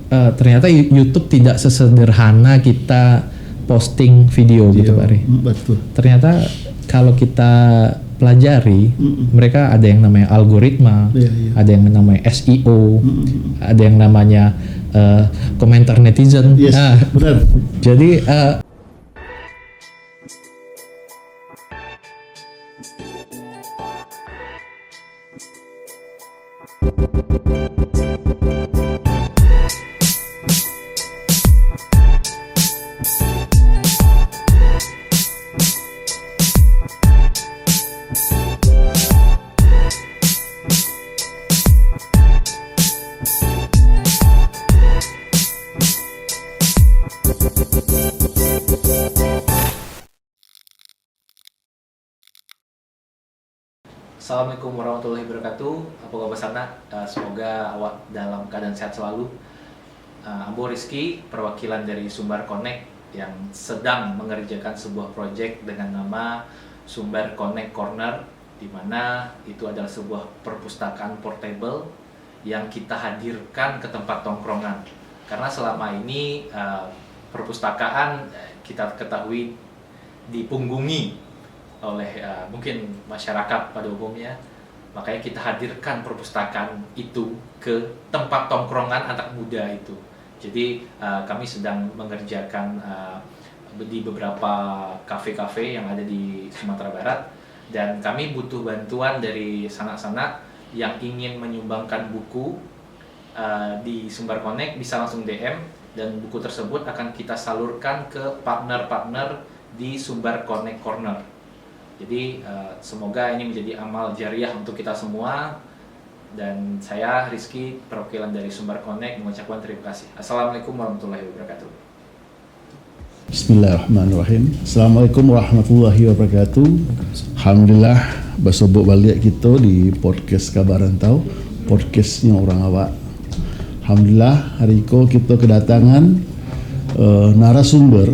ternyata YouTube tidak sesederhana kita posting video gitu Pak Ari. Betul. Ternyata kalau kita pelajari, mereka ada yang namanya algoritma, ada yang namanya SEO, ada yang namanya komentar netizen. Yes, benar. Jadi Assalamualaikum warahmatullahi wabarakatuh. Apa kabar sana? Semoga awak dalam keadaan sehat selalu. Ambo Rizky, perwakilan dari Sumbar Connect yang sedang mengerjakan sebuah proyek dengan nama Sumbar Connect Corner, di mana itu adalah sebuah perpustakaan portable yang kita hadirkan ke tempat tongkrongan. Karena selama ini perpustakaan kita ketahui dipunggungi oleh mungkin masyarakat pada umumnya, makanya kita hadirkan perpustakaan itu ke tempat tongkrongan anak muda itu. Jadi kami sedang mengerjakan di beberapa kafe-kafe yang ada di Sumatera Barat, dan kami butuh bantuan dari sanak-sanak yang ingin menyumbangkan buku di Sumbar Connect. Bisa langsung DM, dan buku tersebut akan kita salurkan ke partner-partner di Sumbar Connect Corner. Jadi semoga ini menjadi amal jariah untuk kita semua. Dan saya Rizky, perwakilan dari Sumbar Connect, mengucapkan terima kasih. Assalamualaikum warahmatullahi wabarakatuh. Bismillahirrahmanirrahim. Assalamualaikum warahmatullahi wabarakatuh. Alhamdulillah bersobok balik kita di podcast Kabar Rantau, podcastnya orang awak. Alhamdulillah hari ini kita kedatangan narasumber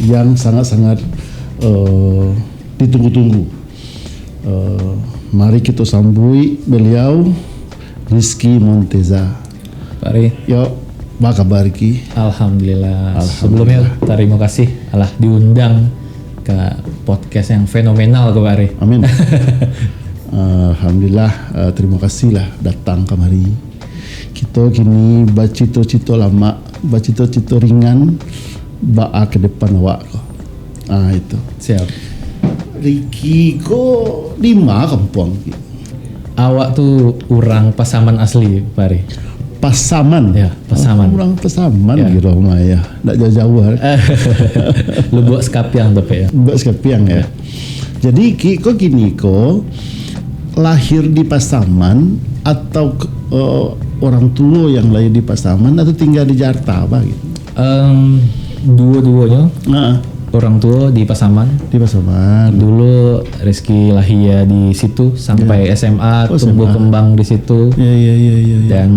yang sangat-sangat ditunggu-tunggu. Mari kita sambui beliau, Rizky Monteza. Pak Ari, Yo, apa kabar Rizky? Alhamdulillah. Sebelumnya terima kasih Allah diundang ke podcast yang fenomenal Pak Ari. Amin. Alhamdulillah, terima kasih lah datang kemari. Kita kini bacito-cito lama, bacito-cito ringan, ba'a ke depan awak ko. Itu. Siap. Ricky ko di mana kampung? Awak tuh orang Pasaman asli, Pak Ari. Pasaman. Ya, Pasaman. Orang Pasaman Ya. gitu mah ya. Ndak jauh-jauh. Lubuk Sekapiang tapi ya. Mbak Skepiang ya. Jadi kok gini kok lahir di Pasaman atau orang tua yang lahir di Pasaman atau tinggal di Jakarta apa gitu? Dua-duanya. Nah, Orang tua di Pasaman. di Pasaman. Dulu Rizky lahir di situ sampai SMA, Oh, tumbuh SMA. kembang di situ. Ya. Dan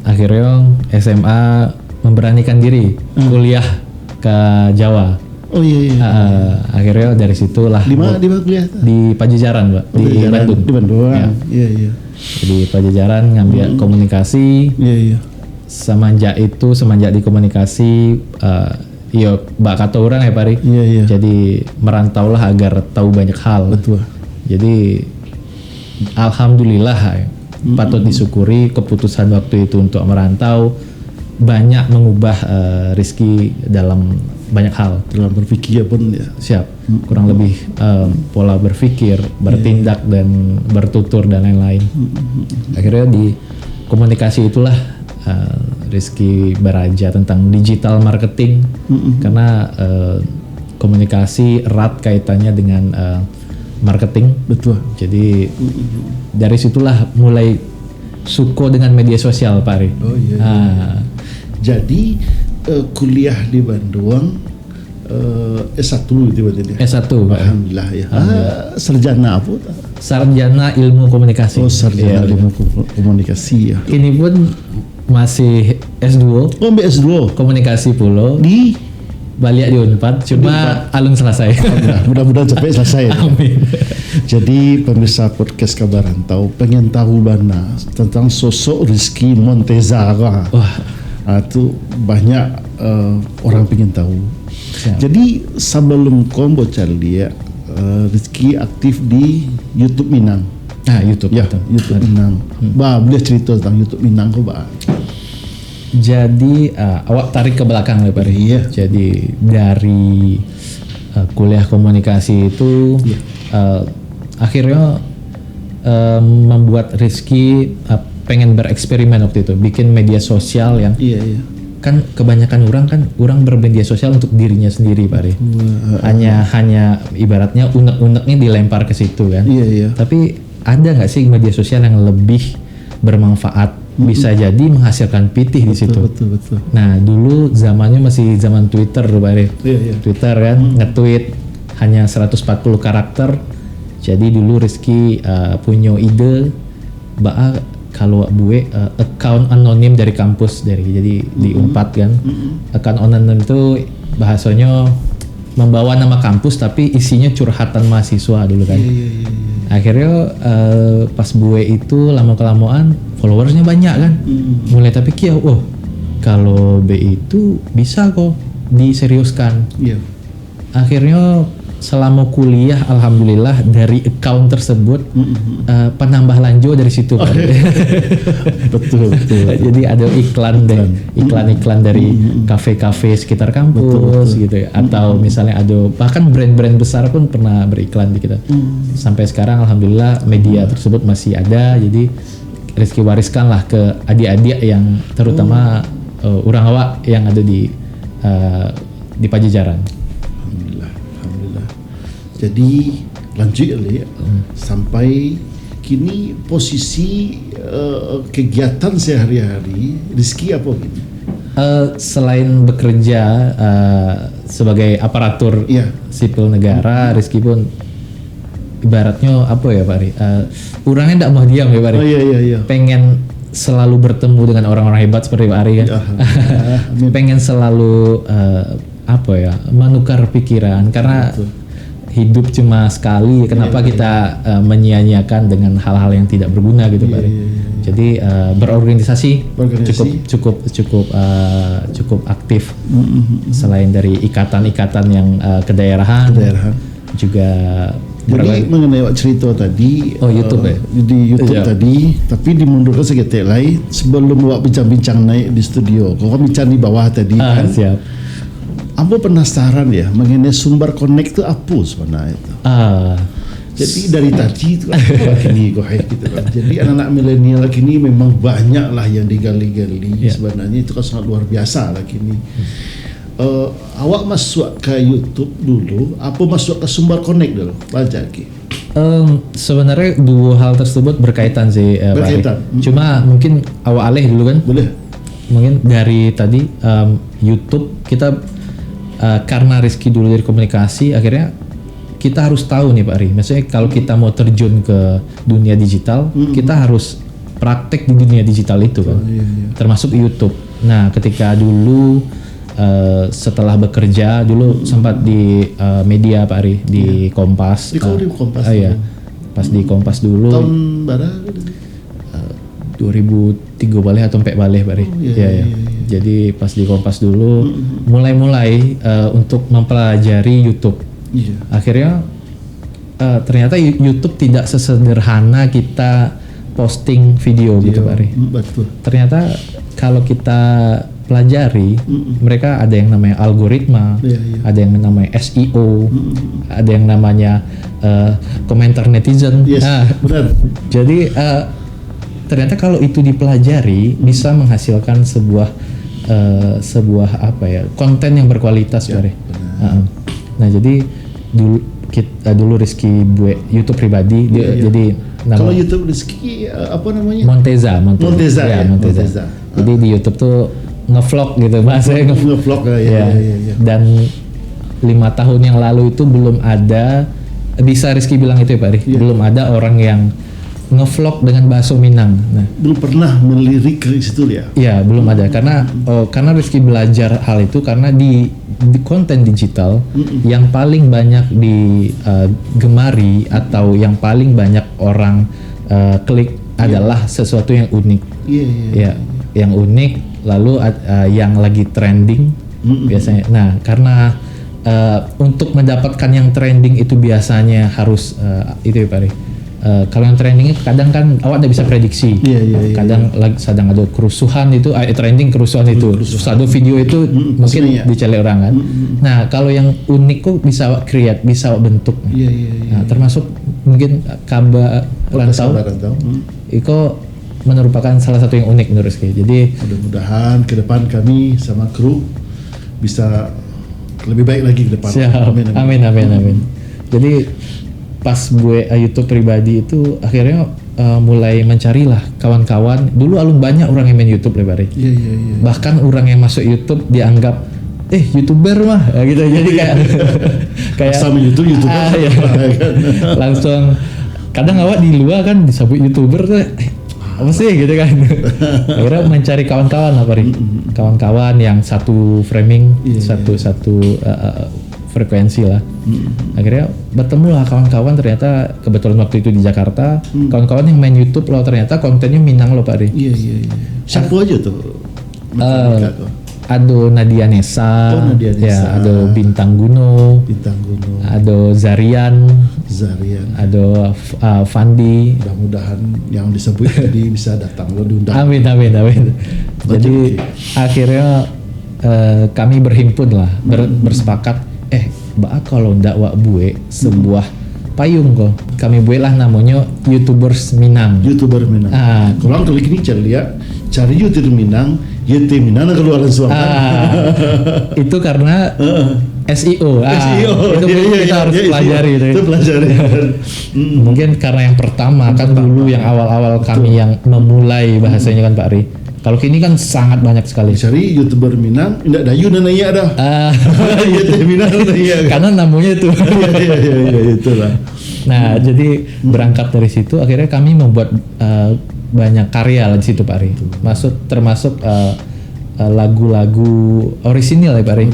akhirnya SMA memberanikan diri kuliah ke Jawa. Oh iya. Akhirnya dari situlah Di mana kuliah? di Pajajaran, Pak, di Pajajaran. Bandung. Di Bandung. Ya. Iya. Jadi Pajajaran ngambil komunikasi. Iya. Semenjak di komunikasi, mbak kata orang ya Pak Ari. Iya. Jadi merantaulah agar tahu banyak hal. Betul. Jadi alhamdulillah patut disyukuri keputusan waktu itu untuk merantau banyak mengubah Rizky dalam banyak hal. Dalam berpikir pun ya. Siap. Kurang lebih pola berpikir, bertindak dan bertutur dan lain-lain. Akhirnya di komunikasi itulah Rizky belajar tentang digital marketing, karena komunikasi erat kaitannya dengan marketing. Betul. Jadi dari situlah mulai suko dengan media sosial Pak Ari. Oh iya. Jadi kuliah di Bandung S1 gitu berarti dia. S1 Pak. Alhamdulillah ya. Sarjana apa? Sarjana Ilmu Komunikasi. Oh, sarjana Iya. ilmu komunikasi ya. Ini pun masih S2 Oh, S2 Komunikasi Pulau di balik di Unpad, cuma alun selesai. mudah-mudahan sampai selesai. Amin. Jadi pemirsa podcast Kabar Rantau pengen tahu bana tentang sosok Rizky Monteza. Wah, Itu banyak orang pengen tahu. Siap. Jadi sebelum kombo Charlie ya, Rizky aktif di YouTube Minang. YouTube. Ya, betul. YouTube Minang. Boleh cerita tentang YouTube Minang kok, Jadi awak tarik ke belakang ya Pak Ri. Iya. Jadi dari kuliah komunikasi itu akhirnya membuat Rizky pengen bereksperimen waktu itu, bikin media sosial yang kan kebanyakan orang bermedia sosial untuk dirinya sendiri Pak Ri. Hanya ibaratnya unek-uneknya dilempar ke situ kan. Tapi ada nggak sih media sosial yang lebih bermanfaat? Bisa jadi menghasilkan pitih di situ. Betul. Nah dulu zamannya masih zaman Twitter, Pak Ri. Twitter kan nge-tweet hanya 140 karakter. Jadi dulu Rizky punya ide, kalau buat account anonim dari kampus jadi diumpat kan. Account anonim itu bahasanya membawa nama kampus tapi isinya curhatan mahasiswa dulu kan. Akhirnya pas gue itu lama-kelamaan followersnya banyak kan. Mulai tapi kalau B itu bisa kok diseriuskan. Akhirnya selama kuliah alhamdulillah dari account tersebut penambah lanjut dari situ kan. Betul. Jadi ada iklan dari kafe-kafe sekitar kampus gitu ya. Atau misalnya ada bahkan brand-brand besar pun pernah beriklan di kita. Sampai sekarang alhamdulillah media tersebut masih ada. Jadi Rizky wariskan lah ke adik-adik yang terutama orang awak yang ada di Pajajaran. Jadi lanjut ya, sampai kini posisi kegiatan sehari-hari Rizky apa gini? Selain bekerja sebagai aparatur sipil negara, Rizky pun ibaratnya apa ya Pak Ri? Orangnya tidak mau diam ya Pak Ri. Pengen selalu bertemu dengan orang-orang hebat seperti Pak Ari kan. Pengen selalu menukar pikiran karena hidup cuma sekali, kenapa kita menyia-nyiakan dengan hal-hal yang tidak berguna gitu Pak. Jadi berorganisasi cukup aktif. Selain dari ikatan-ikatan yang kedaerahan. Juga jadi mengenai cerita tadi YouTube di YouTube tadi, tapi dimundurkan seketik lain sebelum awak bincang-bincang naik di studio. Kau bincang di bawah tadi kan. Siap. Ambo penasaran ya mengenai Sumbar Connect itu apa sebenarnya itu. Jadi dari tadi itu gini gitu kan. Jadi anak-anak milenial kini memang banyak lah yang digali-gali. Sebenarnya itu kan sangat luar biasa lah kini. Awak masuk ke YouTube dulu, apa masuk ke Sumbar Connect dulu? Baca Ki. Sebenarnya dua hal tersebut berkaitan sih. Berkaitan. Cuma mungkin awak alih dulu kan. Boleh. Mungkin dari tadi YouTube kita karena Rizky dulu dari komunikasi, akhirnya kita harus tahu nih Pak Ri. Maksudnya kalau kita mau terjun ke dunia digital, kita harus praktek di dunia digital itu kan. Termasuk YouTube. Nah, ketika dulu setelah bekerja dulu sempat di media Pak Ri, di Kompas. Di Kompas. Pas di Kompas dulu. Tahun berapa? 2003 balik atau 4 balik Pak Ri. Jadi pas di Kompas dulu mulai untuk mempelajari YouTube. Akhirnya ternyata YouTube tidak sesederhana kita posting video gitu Pak Ri. Betul. Ternyata kalau kita pelajari, mereka ada yang namanya algoritma, ada yang namanya SEO, ada yang namanya komentar netizen. Benar. Jadi ternyata kalau itu dipelajari bisa menghasilkan sebuah konten yang berkualitas Pak Ri. Nah jadi dulu Rizky buat YouTube pribadi jadi kalau YouTube Rizky apa namanya? Monteza. Jadi di YouTube tuh ngevlog gitu bahasanya ngevlog ya. Dan 5 tahun yang lalu itu belum ada, bisa Rizky bilang itu ya Pak Ri, belum ada orang yang ngevlog dengan bahasa Minang. Nah, belum pernah melirik ke situ ya? Iya, belum ada karena Rizky belajar hal itu karena di konten digital yang paling banyak digemari atau yang paling banyak orang klik adalah sesuatu yang unik. Yang unik lalu yang lagi trending biasanya. Nah, karena untuk mendapatkan yang trending itu biasanya harus itu ya Pak Ari. Kalau yang trending itu kadang kan awak tidak bisa prediksi. Kadang lagi sedang ada kerusuhan itu, trending kerusuhan itu. Satu video itu mungkin dicari orang kan. Nah, kalau yang unik kok bisa awak create, bisa awak bentuk. Nah, termasuk mungkin Kaba Rantau. Itu merupakan salah satu yang unik menurut saya. Jadi mudah-mudahan ke depan kami sama kru bisa lebih baik lagi ke depan. Siap. Amin. Jadi pas gue YouTube pribadi itu akhirnya mulai mencarilah kawan-kawan. Dulu alun banyak orang yang main YouTube lebar. Bahkan orang yang masuk YouTube dianggap YouTuber mah gitu. Jadi kayak sama YouTuber. Langsung kadang awak di luar kan disebut YouTuber tuh apa sih gitu kan. Akhirnya mencari kawan-kawan apa nih? Kawan-kawan yang satu framing, satu frekuensi lah. Akhirnya bertemu lah kawan-kawan, ternyata kebetulan waktu itu di Jakarta, kawan-kawan yang main YouTube loh, ternyata kontennya Minang loh Pak Ri. Siapa aja tuh? Ada Nadia Nesa, ya, ada Bintang Guno, ada Zarian, ada Fandi. Mudah-mudahan yang disebut tadi bisa datang lo diundang. Amin. Jadi akhirnya kami berhimpun lah, bersepakat. Kalau ndak wak bue sebuah payung kok. Kami buat lah namanya YouTubers Minang. Kalau kali ini cari YouTuber Minang, YT Minang keluaran suara. Itu karena SEO. Itu kita harus pelajari. Itu pelajari. Mungkin karena yang pertama kan dulu yang awal-awal kami yang memulai bahasanya kan Pak Ri. Kalau kini kan sangat banyak sekali. Cari YouTuber Minang, tidak dayu dan nanya dah. YT Minang nanya. Karena namanya itu. Iya itulah. Nah, jadi berangkat dari situ akhirnya kami membuat banyak karya lah di situ Pak Ri. Termasuk lagu-lagu orisinil ya Pak Ri.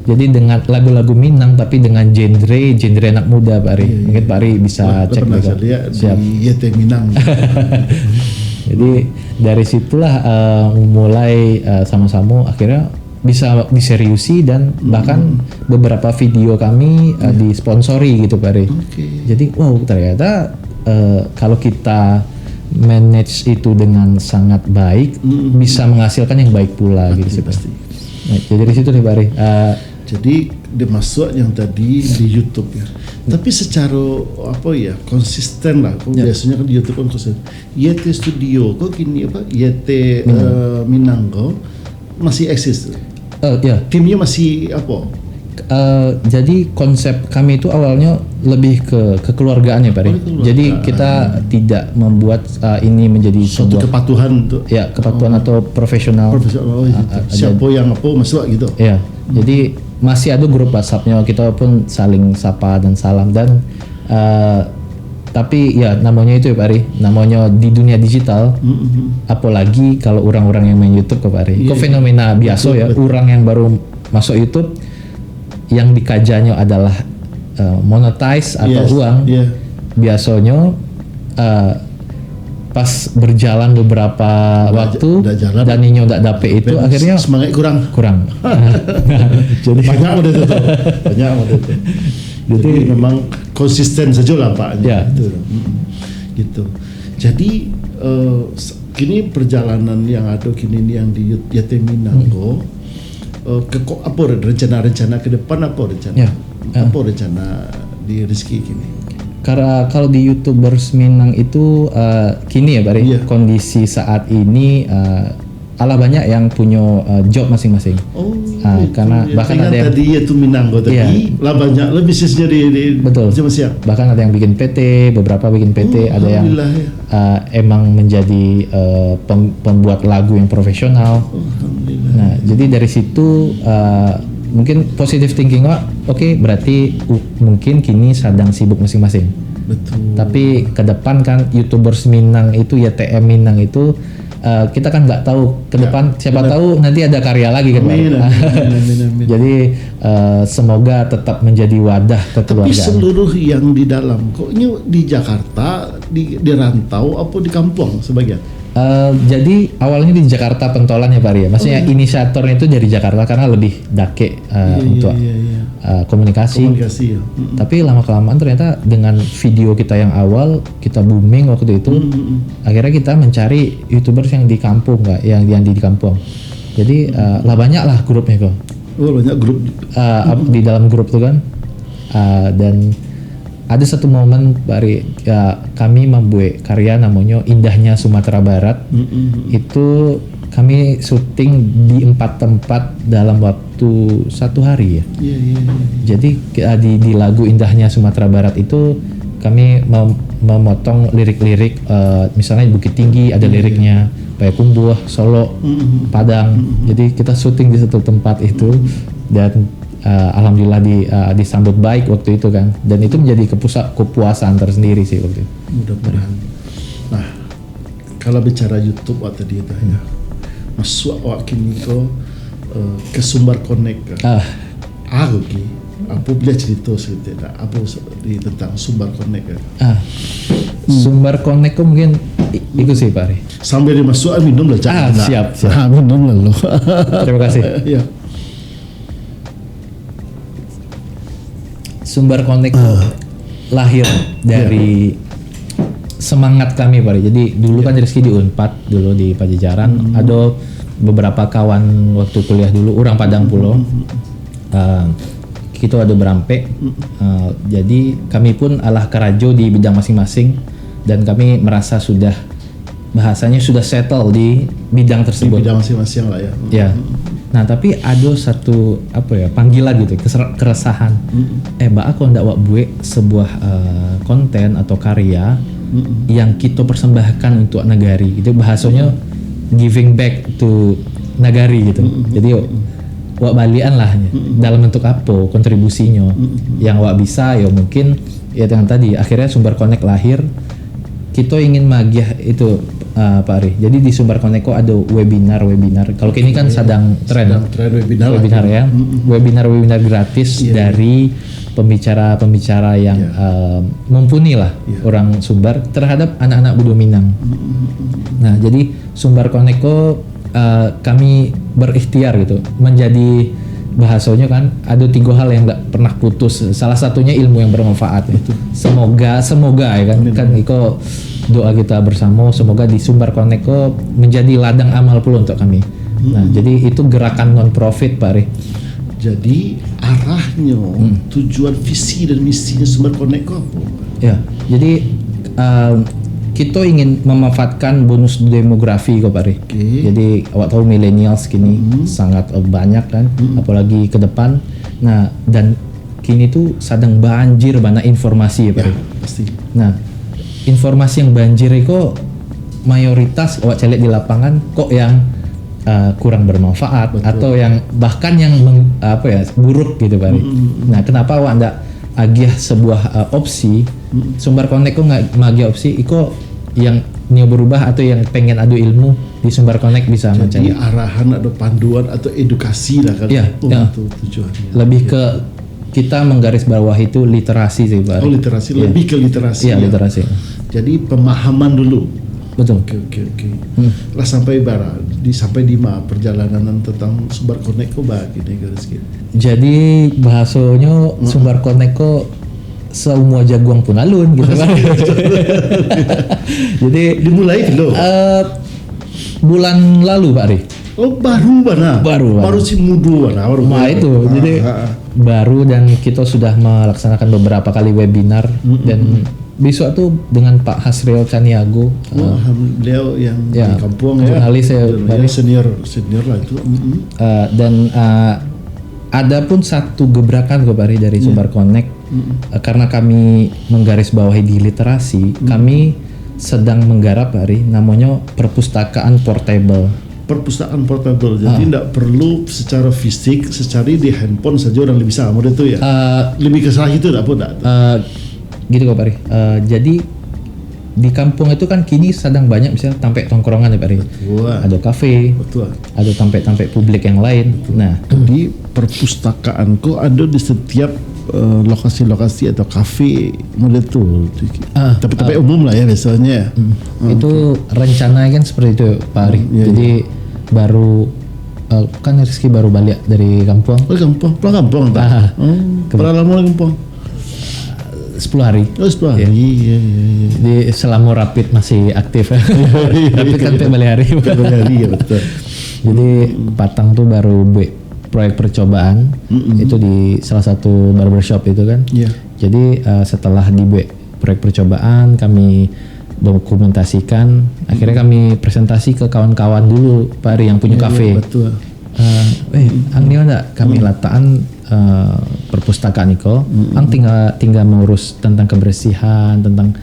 Jadi dengan lagu-lagu Minang tapi dengan genre anak muda Pak Ri. Mungkin Pak Ri bisa cek juga. Siap. Di YT Minang. Jadi dari situlah mulai sama-sama akhirnya bisa diseriusi dan bahkan beberapa video kami disponsori gitu Pak Ri. Jadi ternyata kalau kita manage itu dengan sangat baik bisa menghasilkan yang baik pula gitu sih pasti. Nah, jadi dari situ nih Pak Ri. Jadi dia masuk yang tadi di YouTube ya. Tapi secara konsisten lah. Biasanya kan di YouTube kan konsisten. YT Studio kok gini YT Minang kok masih eksis. Timnya masih apa? Jadi konsep kami itu awalnya lebih ke kekeluargaan ya Pak Ri. Jadi kita tidak membuat ini menjadi suatu kepatuhan tuh. Ya, kepatuhan atau profesional. Siapa yang masuk gitu. Ya. Jadi masih ada grup WhatsApp-nya, kita pun saling sapa dan salam dan tapi ya namanya itu ya Pak Ri, namanya di dunia digital. Apalagi kalau orang-orang yang main YouTube ke Pak Ri. Itu fenomena biasa ya, orang yang baru masuk YouTube yang dikajanya adalah monetize atau uang. Biasanya pas berjalan beberapa waktu dan Nino tidak dapet itu akhirnya semangat kurang. Jadi banyak udah itu. Jadi memang konsisten saja lah Pak. Ya. Gitu. Jadi kini perjalanan yang ada kini yang di YT Minang apa rencana ke depan apa rencana? Apa rencana di Rizky kini? Karena kalau di YouTubers Minang itu kini ya Pak Ri, kondisi saat ini banyak yang punya job masing-masing. Karena bahkan ada yang tadi itu Minang tadi lah banyak lebih bisnisnya di betul. Bahkan ada yang bikin PT, beberapa bikin PT, ada yang emang menjadi pembuat lagu yang profesional. Nah, jadi dari situ mungkin positive thinking berarti mungkin kini sedang sibuk masing-masing. Betul. Tapi ke depan kan YouTubers Minang itu YTM Minang itu kita kan nggak tahu ke depan siapa tahu nanti ada karya lagi kan. Amin. Jadi semoga tetap menjadi wadah kekeluargaan. Tapi seluruh yang di dalam koknya di Jakarta di rantau apa di kampung sebagian? Jadi awalnya di Jakarta pentolan ya Pak Ria. Maksudnya inisiatornya itu dari Jakarta karena lebih dake untuk komunikasi. Komunikasi ya. Tapi lama-kelamaan ternyata dengan video kita yang awal kita booming waktu itu, akhirnya kita mencari YouTubers yang di kampung nggak, yang di kampung. Jadi lah banyak lah grupnya kok. Oh banyak grup. Di dalam grup tuh kan. Dan ada satu momen kami membuat karya namanya Indahnya Sumatera Barat. Itu kami syuting di 4 tempat dalam waktu 1 hari ya. Jadi di lagu Indahnya Sumatera Barat itu kami memotong lirik-lirik, misalnya Bukit Tinggi ada liriknya, Payakumbuh, Solo, Padang. Jadi kita syuting di satu tempat itu dan alhamdulillah disambut baik waktu itu kan, dan itu menjadi kepuasan tersendiri sih waktu itu. Mudah-mudahan. Nah, kalau bicara YouTube tadi itu ya, masuk kini ko ke Sumbar Connect kan? Aku ki, apa boleh cerita sedikit apa tentang Sumbar Connect kan? Sumbar Connect kok mungkin itu sih Pak Ri. Sambil dimasuk minum lah jangan. Siap. Minum lalu. Terima kasih. Ya. Sumbar Connect lahir dari semangat kami Pak Ri. Jadi dulu kan Rizky di Unpad dulu di Pajajaran, ada beberapa kawan waktu kuliah dulu orang Padang Pulau. Kita ada berampe. Jadi kami pun alah kerajo di bidang masing-masing dan kami merasa sudah bahasanya sudah settle di bidang tersebut. Di bidang masing-masing lah ya. Ya. Nah tapi ada satu panggilan gitu, keresahan. Mbak aku ndak wak buat sebuah konten atau karya yang kita persembahkan untuk negari. Itu bahasanya giving back to negari gitu. Jadi wak balian lah dalam bentuk apa kontribusinya yang wak bisa ya mungkin ya yang tadi akhirnya Sumbar Connect lahir. Kita ingin magiah itu Pak Ari. Jadi di Sumbar Connect kok ada webinar. Kalau kini kan sedang tren webinar ya. Webinar gratis dari pembicara-pembicara yang mumpuni lah orang Sumbar terhadap anak-anak Budo Minang. Nah, jadi Sumbar Connect kok kami berikhtiar gitu menjadi bahasanya kan ada 3 hal yang nggak pernah putus. Salah satunya ilmu yang bermanfaat. Semoga ya kan Iko doa kita bersama semoga di Sumbar Connect menjadi ladang amal pula untuk kami. Nah jadi itu gerakan non profit Pak Ri. Jadi arahnya tujuan visi dan misinya Sumbar Connect apa? Ya jadi kita ingin memanfaatkan bonus demografi kok Pak Ri. Jadi awak tahu millennials kini sangat banyak kan, apalagi ke depan. Nah dan kini tuh sedang banjir banyak informasi ya Pak Ri. Pasti. Nah informasi yang banjir itu mayoritas awak cek di lapangan kok yang kurang bermanfaat. Betul. Atau yang bahkan yang buruk gitu Pak Ri. Nah kenapa awak ndak agih sebuah opsi Sumbar Connect kok nggak magi opsi iko yang neo berubah atau yang pengen adu ilmu di Sumbar Connect bisa macam jadi arahan atau panduan atau edukasi lah kan. Itu tujuannya. Lebih ke kita menggaris bawah itu literasi sih Pak. Literasi lebih ke literasi. Iya, literasi. Jadi pemahaman dulu. Betul. Oke. Lah sampai sampai di perjalanan tentang Sumbar Connect kok begini garis gitu. Jadi bahasanya Sumbar Connect kok semua jagoan pun alun gitu kan. Jadi dimulai dulu. Bulan lalu Pak Ri. Oh baru si mudu baru itu. Jadi baru dan kita sudah melaksanakan beberapa kali webinar dan besok tuh dengan Pak Hasril Caniago. Beliau yang di kampung jurnalis ya, senior lah itu. Dan ada pun satu gebrakan Pak Ri dari Sumbar Connect karena kami menggarisbawahi di literasi, kami sedang menggarap Pak Ri namanya perpustakaan portable. Perpustakaan portable, jadi tidak perlu secara fisik, secara di handphone saja orang lebih bisa, model itu ya. Lebih ke sana itu tidak apa? Gitu kok Pak Ri. Jadi di kampung itu kan kini sedang banyak misalnya tampek tongkrongan ya Pak Ri. Ada kafe, ada tampek-tampek publik yang lain. Betul. Nah di perpustakaanku ada di setiap lokasi-lokasi atau kafe model tuh. Tapi umum lah ya biasanya. Itu rencananya kan seperti itu Pak Ari. Jadi baru kan Rizky baru balik dari kampung. Pulang kampung tak? Berapa lama kampung? 10 hari. 10 hari. Iya. Jadi selama Rapid masih aktif. Rapid kan balik hari. Balik hari ya betul. Jadi Patang tuh baru proyek percobaan itu di salah satu barbershop itu kan. Iya. Jadi setelah di proyek percobaan kami dokumentasikan, akhirnya kami presentasi ke kawan-kawan dulu Pak Ari yang punya kafe. Betul. Ang enggak kami lataan perpustakaan Niko, ang tinggal mengurus tentang kebersihan, tentang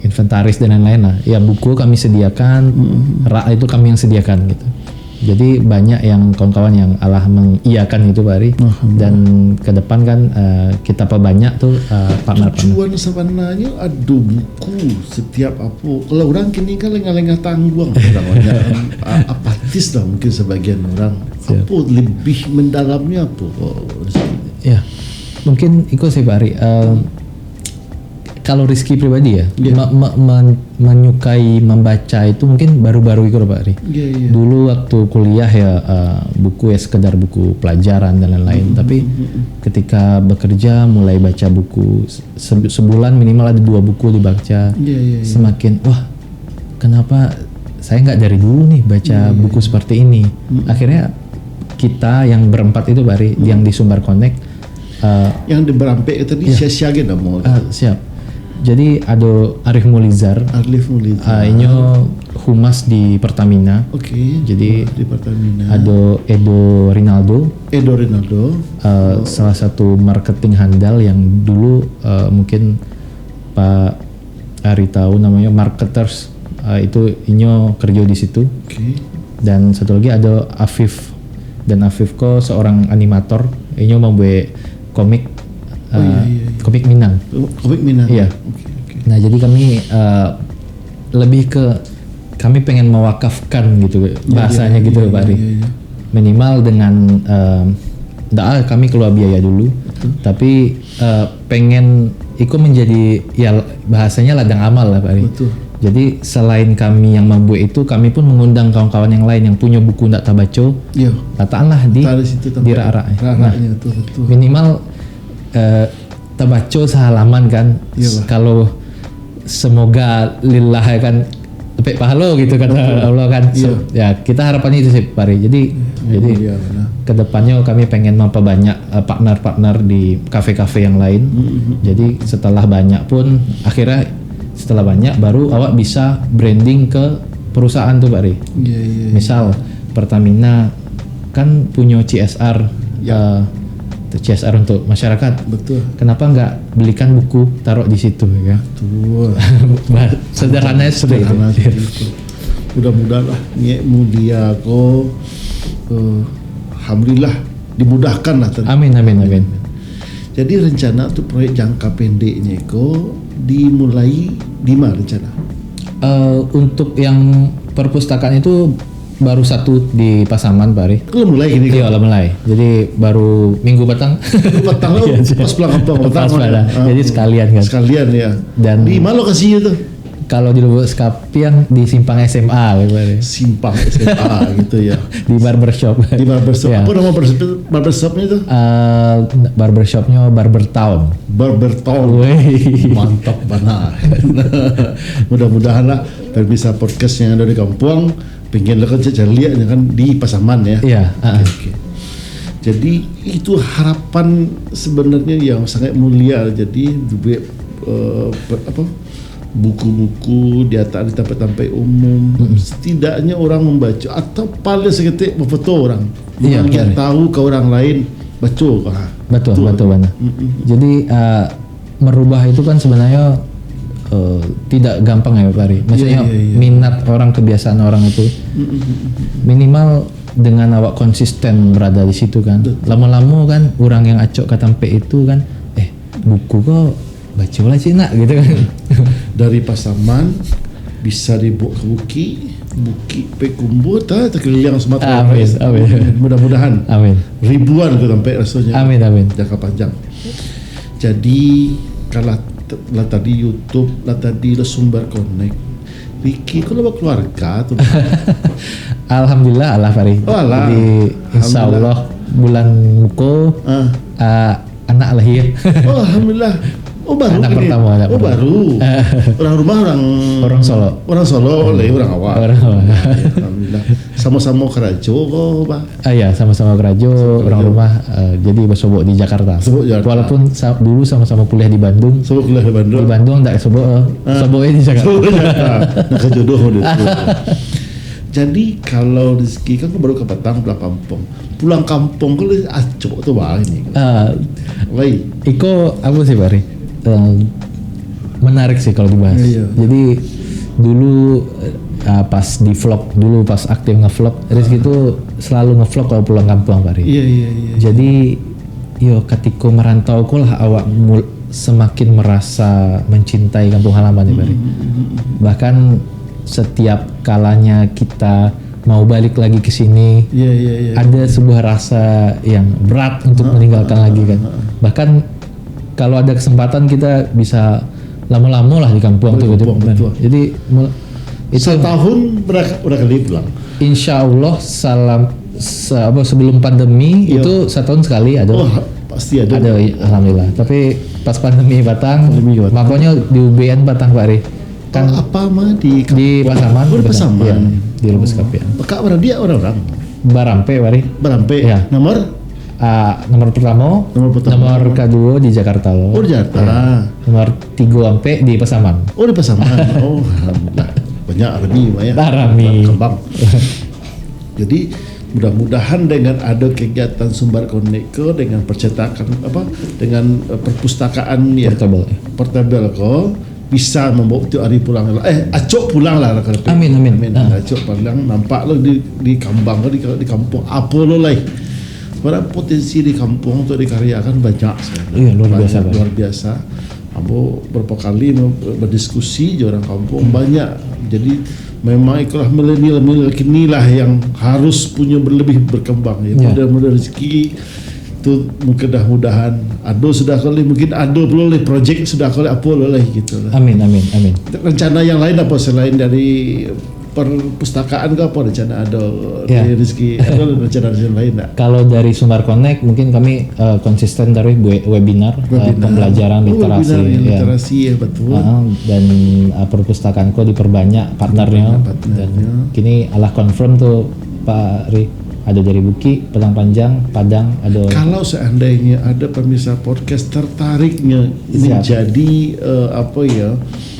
inventaris dan lain-lain lah. Ya buku kami sediakan, rak itu kami yang sediakan gitu. Jadi banyak yang kawan-kawan yang Allah mengiyakan itu Pak Ari. Dan ke depan kan kita perbanyak tuh partner-partner. Tujuan sebenarnya ada buku setiap apa. Kalau orang kini kan lengah-lengah tanggung orang apatis lah mungkin sebagian orang. Apa lebih mendalamnya apa? Ya mungkin ikut sih Pak Ari. Kalau Rizky pribadi ya, menyukai membaca itu mungkin baru-baru itu Pak Ari. Dulu waktu kuliah ya buku ya sekedar buku pelajaran dan lain-lain. Tapi ketika bekerja mulai baca buku sebulan minimal ada 2 buku dibaca. Semakin wah kenapa saya nggak dari dulu nih baca buku seperti ini. Akhirnya kita yang berempat itu Pak Ari, yang di Sumbar Connect. Yang di Berampe itu tadi sia-sia mau. Siap. Jadi ada Arif Mulizar. Ini humas di Pertamina. Jadi di Pertamina. Ada Edo Rinaldo. Salah satu marketing handal yang dulu mungkin Pak Ari tahu namanya Marketers. Itu Inyo kerja di situ. Dan satu lagi ada Afif. Dan Afif ko seorang animator. Inyo membuat komik. Komik Minang. Iya. Nah jadi kami lebih ke kami pengen mewakafkan gitu bahasanya gitu Pak Ari. Minimal dengan kami keluar biaya dulu. Tapi pengen ikut menjadi ya bahasanya ladang amal lah Pak Ari. Jadi selain kami yang membuat itu, kami pun mengundang kawan-kawan yang lain yang punya buku ndak tabaco. Katakanlah di rak-rak. Nah, minimal tabaco sehalaman kan. Kalau semoga lillah kan tepek pahala gitu kata Allah kan. Ya kita harapannya itu sih Pak Ari. Jadi kedepannya kami pengen memperbanyak partner-partner di kafe-kafe yang lain. Jadi setelah banyak pun akhirnya setelah banyak baru awak bisa branding ke perusahaan tuh Pak Ari. Misal Pertamina kan punya CSR. CSR untuk masyarakat. Kenapa nggak belikan buku taruh di situ ya? Sederhananya seperti itu. Mudah-mudahan lah mulia ko alhamdulillah dimudahkan lah. Amin. Jadi rencana untuk proyek jangka pendeknya ko dimulai di mana rencana? Untuk yang perpustakaan itu baru satu di Pasaman Pak Ari. Kalau mulai gini kan? Iya mulai. Jadi baru minggu petang. Pas pulang kampung. Jadi sekalian kan. Sekalian ya. Dan di mana lokasinya tuh? Kalau di Lubuk Sekapi yang di Simpang SMA gitu Pak Ari. Simpang SMA gitu ya. Di barbershop. Ya. Apa nama barbershopnya itu? Barbershopnya Barber Town. Mantap banget. Mudah-mudahan lah bisa podcast yang ada di kampung. Pengen lo kan lihat kan di Pasaman ya. Iya. Okay. Jadi itu harapan sebenarnya yang sangat mulia. Jadi buku-buku di tempat-tempat umum, setidaknya orang membaca atau paling seketik memfoto orang. Yang tahu ke orang lain baca. Betul benar. Jadi merubah itu kan sebenarnya tidak gampang ya Pak Ari. Maksudnya minat orang, kebiasaan orang itu minimal dengan awak konsisten berada di situ kan. Lama-lama kan orang yang acok katampe itu kan buku kok baca lah Cina gitu kan. Dari Pasaman bisa dibawa ke Buki Pekumbu terkeliling Sumatera. Amin. Mudah-mudahan. Amin. Ribuan ke sampai rasanya. Amin. Jangka panjang. Jadi kalau tadi YouTube, tadi sumber connect. Ricky, kau bawa keluarga tuh. Alhamdulillah Allah Fari. Oh, Allah. Jadi insya Allah bulan Muko anak lahir. Oh alhamdulillah. Oh baru anak ini. pertama. Anak Oh pertama. baru. Orang rumah Orang Solo. Orang Solo, oleh orang awal. Orang awal. Alhamdulillah. Sama-sama kerajo kok, Pak. Ya sama-sama kerajo, orang rumah. Jadi bersobok di Jakarta. Sobok Jakarta. Walaupun dulu sama-sama kuliah di Bandung. Sama kuliah di Bandung. Di Bandung enggak soboknya di Jakarta. Nah kejodoh udah. Jadi kalau rezeki kan baru ke Batang pulang kampung. Pulang kampung kalau acok tuh wah ini. Woi. Iko apa sih Bari? Menarik sih kalau dibahas. Iya. Jadi dulu pas di vlog dulu pas aktif ngevlog, Rizky itu selalu ngevlog kalau pulang kampung Bari. Iya. Jadi yo ketika merantau kok lah awak semakin merasa mencintai kampung halaman ya Bari. Bahkan setiap kalanya kita mau balik lagi ke sini, ada sebuah rasa yang berat untuk meninggalkan lagi kan. Bahkan kalau ada kesempatan kita bisa lama-lama lah di kampung tuh. Betul. Jadi itu setahun berapa kali pulang? Insya Allah sebelum pandemi itu setahun sekali ada. Oh pasti ada. Ada alhamdulillah. Tapi pas pandemi Batang, makanya di UBN Batang Pak Ri. Kan apa mah di Pasaman. Di Pasaman. Ya, di Lubus Kapian. Pekak berarti dia orang-orang. Barampe Pak Ri. Barampe. Ya. Nomor pertama. Nomor kedua di Jakarta loh. Oh di Jakarta. Ya. Nomor 3 sampai di Pasaman. Oh di Pasaman. Oh alhamdulillah. Banyak Rami ya. Rami. Kembang. Jadi mudah-mudahan dengan ada kegiatan Sumbar Connect dengan percetakan dengan perpustakaan ya portable bisa membawa itu hari pulang acok pulang lah amin acok pulang nampak lo di kambang di kampung apa lo lah pada potensi di kampung untuk dikaryakan banyak sekali luar biasa Ambo berapa kali berdiskusi di orang kampung banyak jadi memang itulah milenial kini lah yang harus punya berkembang ya mudah-mudahan rezeki itu mudah-mudahan ada sudah kali mungkin ada boleh project sudah kali apa boleh gitu lah. Amin. Rencana yang lain apa selain dari perpustakaan ke apa rencana ada dari rezeki ada rencana lain tak? Kalau dari Sumbar Connect mungkin kami konsisten dari webinar. Pembelajaran literasi ya betul. Dan perpustakaanku diperbanyak partnernya. Dan kini Allah confirm tuh Pak Ri. Ada dari Buki, Padang, ada. Kalau seandainya ada pemirsa podcast tertariknya menjadi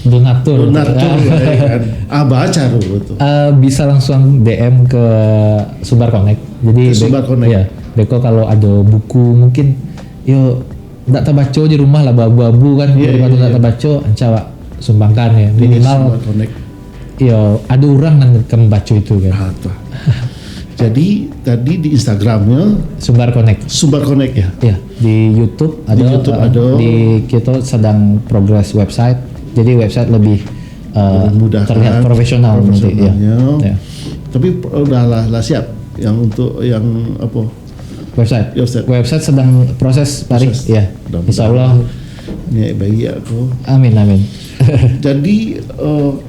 donatur kan. Baca dulu tuh. Bisa langsung DM ke Sumbar Connect. Jadi Sumbar Connect. Ya, Beko kalau ada buku mungkin enggak terbaca di rumah lah babu-babu kan. Kalau enggak terbaca, anca sumbangkan ya. Minimal Sumbar Connect. Ada orang kan membaca itu kan. Jadi tadi di Instagramnya Sumbar Connect ya. Ya, di YouTube ada. Di kita sedang progress website. Jadi website lebih terlihat profesional nanti ya. Tapi udah siap yang untuk yang apa? Website sedang proses Pak Ri. Ya. Insyaallah ini bagi aku. Amin. Jadi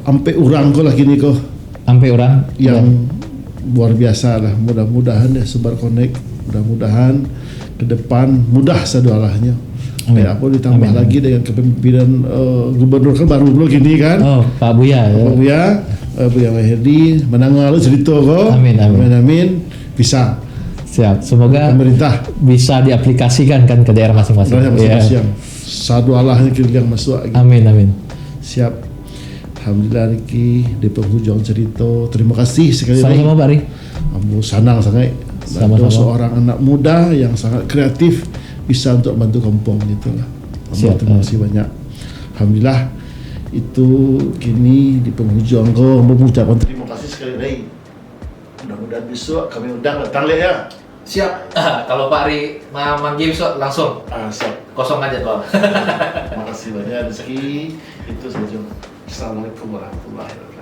sampai orang kok lagi nih kok. Sampai orang yang luar biasa lah, mudah-mudahan ya Sumbar Connect, mudah-mudahan ke depan mudah sedualahnya. Apa ditambah lagi dengan kepemimpinan gubernur kan baru dulu gini kan. Pak Buya. Buya Mahyedi menang lalu cerita kok. Amin. Bisa. Siap. Semoga pemerintah bisa diaplikasikan kan ke daerah masing-masing. Sadualahnya yang masuk. Amin. Siap. Alhamdulillah Riki di penghujung cerita. Terima kasih sekali lagi. Sama-sama Pak Ri. Ambo sanang sangat. Sama-sama. Seorang anak muda yang sangat kreatif bisa untuk bantu kampung gitulah. Terima kasih banyak. Alhamdulillah itu kini di penghujung kau mengucapkan terima kasih sekali lagi. Mudah-mudahan besok kami undang datang ya. Siap. Kalau Pak Ri manggil besok langsung. Siap. Kosong aja tuh. Terima kasih banyak Rizky. Itu saja. Assalamualaikum warahmatullahi wabarakatuh.